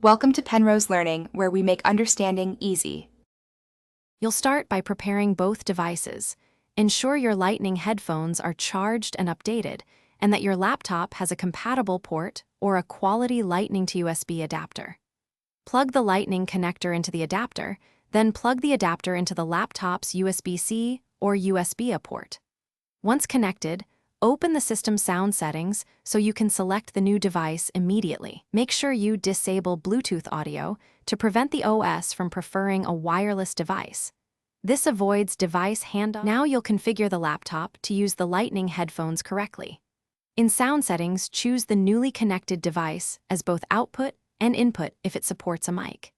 Welcome to Penrose Learning, where we make understanding easy. You'll start by preparing both devices. Ensure your Lightning headphones are charged and updated, and that your laptop has a compatible port or a quality Lightning to USB adapter. Plug the Lightning connector into the adapter, then plug the adapter into the laptop's USB-C or USB-A port. Once connected, open the system sound settings so you can select the new device immediately. Make sure you disable Bluetooth audio to prevent the OS from preferring a wireless device. This avoids device handoff. Now you'll configure the laptop to use the Lightning headphones correctly. In sound settings, choose the newly connected device as both output and input if it supports a mic.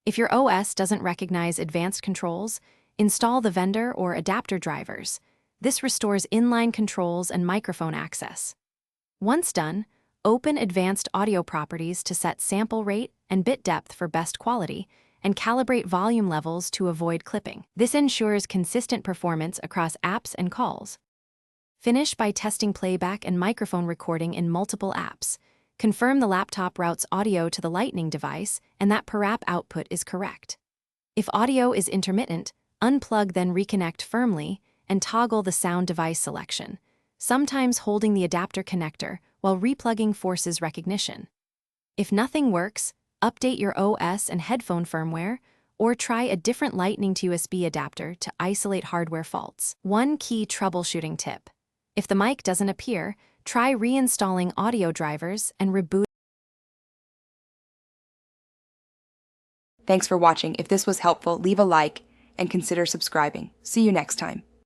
If your OS doesn't recognize advanced controls, install the vendor or adapter drivers. This restores inline controls and microphone access. Once done, open Advanced Audio Properties to set sample rate and bit depth for best quality, and calibrate volume levels to avoid clipping. This ensures consistent performance across apps and calls. Finish by testing playback and microphone recording in multiple apps. Confirm the laptop routes audio to the Lightning device and that per app output is correct. If audio is intermittent, unplug then reconnect firmly and toggle the sound device selection. Sometimes holding the adapter connector while replugging forces recognition. If nothing works, update your OS and headphone firmware, or try a different Lightning to USB adapter to isolate hardware faults. One key troubleshooting tip: if the mic doesn't appear, try reinstalling audio drivers and reboot. Thanks for watching. If this was helpful, leave a like and consider subscribing. See you next time.